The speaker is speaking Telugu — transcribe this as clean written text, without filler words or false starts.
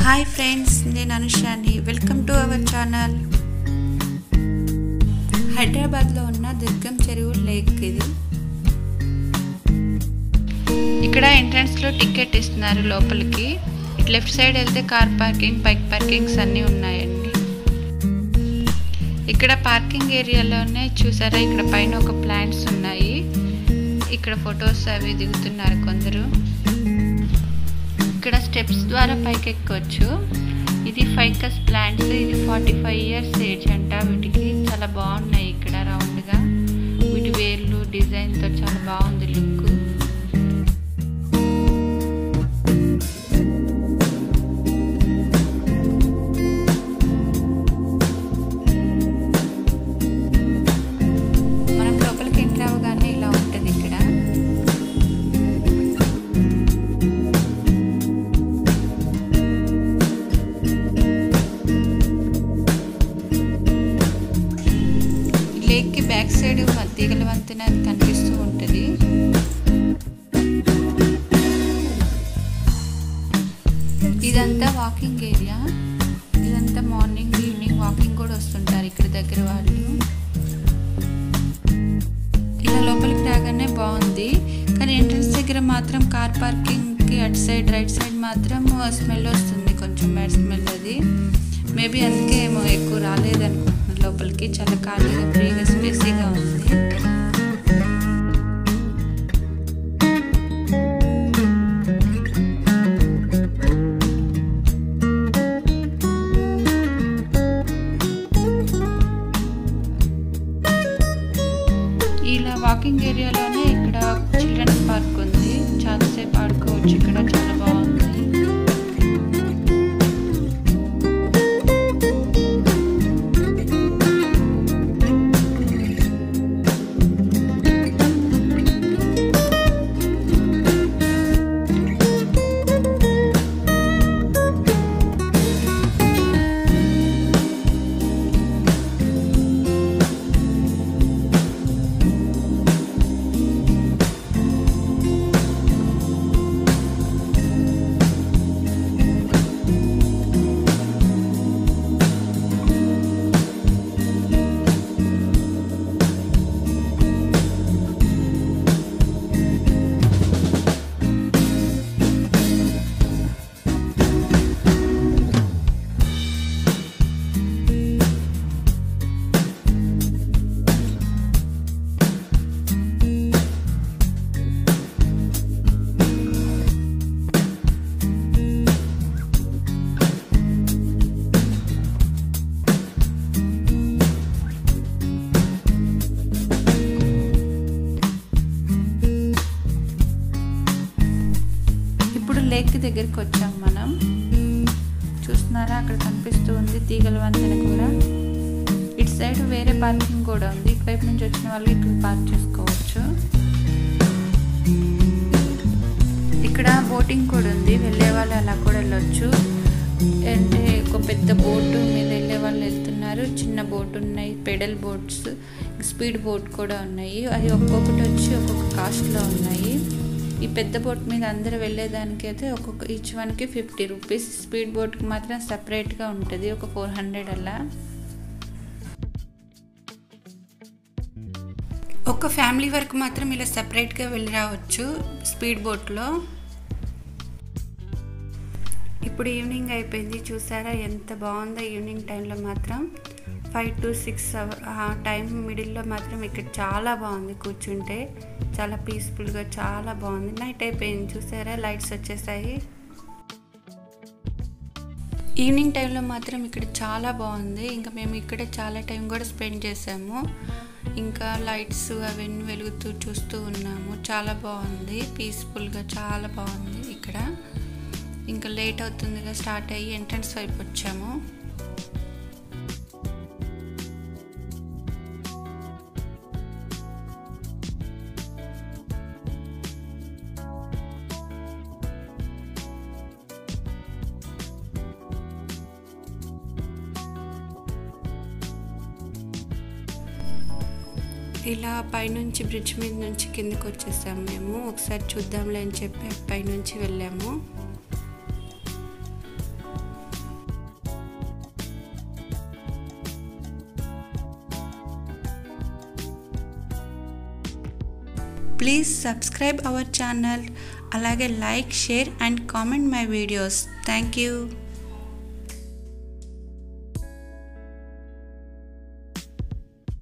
హాయ్ ఫ్రెండ్స్, నేను అనుషాని. Welcome to our channel. హైదరాబాద్లో ఉన్న దుర్గం చెరువు లేక్ ఇది. ఇక్కడ ఎంట్రన్స్లో టికెట్ ఇస్తున్నారు లోపలికి. లెఫ్ట్ సైడ్ వెళ్తే కార్ పార్కింగ్, బైక్ పార్కింగ్స్ అన్నీ ఉన్నాయండి. ఇక్కడ పార్కింగ్ ఏరియాలోనే చూసారా, ఇక్కడ పైన ఒక ప్లాంట్స్ ఉన్నాయి. ఇక్కడ ఫొటోస్ అవి దిగుతున్నారు కొందరు. ఇక్కడ స్టెప్స్ ద్వారా పైకి ఎక్కొచ్చు. ఇది ఫైకస్ ప్లాంట్స్. ఇది 45 years ఏజ్ అంట. వీటికి చాలా బాగున్నాయి. ఇక్కడ రౌండ్గా వీటి వేర్లు డిజైన్తో చాలా బాగుంది లుక్. మనం లోపలికి ఎంటర్ అవగానే ఇలా ఉంటుంది ఇక్కడ. లేక్కి బ్యాక్ సైడ్ తీగల వంతెన కనిపిస్తూ ఉంటుంది. ఇదంతా వాకింగ్ ఏరియా. ఇదంతా మార్నింగ్ ఈవినింగ్ వాకింగ్ కూడా వస్తుంటారు ఇక్కడ దగ్గర వాళ్ళు. ఇలా లోపలికి రాగానే బాగుంది, కానీ ఎంట్రన్స్ దగ్గర మాత్రం కార్ పార్కింగ్కి అటు సైడ్ రైట్ సైడ్ మాత్రం స్మెల్ వస్తుంది, కొంచెం బ్యాడ్ స్మెల్. అది మేబీ అందుకే ఏమో ఎక్కువ రాలేదనుకుంటున్నాను లోపలికి. చాలా ఖాళీగా ఫ్రీగా స్పేసీగా ఉంది. ఇలా వాకింగ్ ఏరియాలోనే ఇక్కడ చిల్డ్రన్స్ పార్క్ ఉంది. చాలాసేపు ఆడుకోవచ్చు ఇక్కడ. చాలా బాగుంది. లేక్ దగ్గరికి వచ్చాం మనం. చూస్తున్నారా, అక్కడ కనిపిస్తూ ఉంది తీగల వంతెన కూడా. ఇటు సైడ్ వేరే పార్కింగ్ కూడా ఉంది. ఇటువైపు నుంచి వచ్చిన వాళ్ళు ఇక్కడ పార్క్ చేసుకోవచ్చు. ఇక్కడ బోటింగ్ కూడా ఉంది. వెళ్ళే వాళ్ళు అలా కూడా వెళ్ళొచ్చు. అంటే ఒక పెద్ద బోటు మీద వెళ్ళే వాళ్ళు వెళ్తున్నారు. చిన్న బోట్ ఉన్నాయి, పెడల్ బోట్స్, స్పీడ్ బోట్ కూడా ఉన్నాయి. అవి ఒక్కొక్కటి వచ్చి ఒక్కొక్క కాస్ట్లో ఉన్నాయి. ఈ పెద్ద బోట్ మీద అందరూ వెళ్ళేదానికి అయితే ఈచ్ వన్కి 50 రూపీస్. స్పీడ్ బోట్కి మాత్రం సపరేట్గా ఉంటుంది, ఒక 400 అలా. ఒక ఫ్యామిలీ వరకు మాత్రం ఇలా సపరేట్గా వెళ్ళి రావచ్చు స్పీడ్ బోట్లో. ఇప్పుడు ఈవినింగ్ అయిపోయింది. చూసారా ఎంత బాగుందో. ఈవినింగ్ టైంలో మాత్రం 5 to 6 ఆ టైం మిడిల్లో మాత్రం ఇక్కడ చాలా బాగుంది. కూర్చుంటే చాలా పీస్ఫుల్గా చాలా బాగుంది. నైట్ అయిపోయింది. చూసారా, లైట్స్ వచ్చేసాయి. ఈవినింగ్ టైంలో మాత్రం ఇక్కడ చాలా బాగుంది. ఇంకా మేము ఇక్కడ చాలా టైం కూడా స్పెండ్ చేసాము. ఇంకా లైట్స్ అవన్నీ వెలుగుతూ చూస్తూ ఉన్నాము. చాలా బాగుంది, పీస్ఫుల్గా చాలా బాగుంది ఇక్కడ. ఇంకా లేట్ అవుతుందిగా స్టార్ట్ అయ్యి ఎంట్రన్స్ వైపు వచ్చాము. ఇలా పైనుంచి బ్రిడ్జ్ మీద నుంచి కిందకి వచ్చేసాము మేము. ఒకసారి చూద్దాంలే అని చెప్పి పైనుంచి వెళ్ళాము. Please subscribe our channel. అలాగే like, share and comment my videos. Thank you.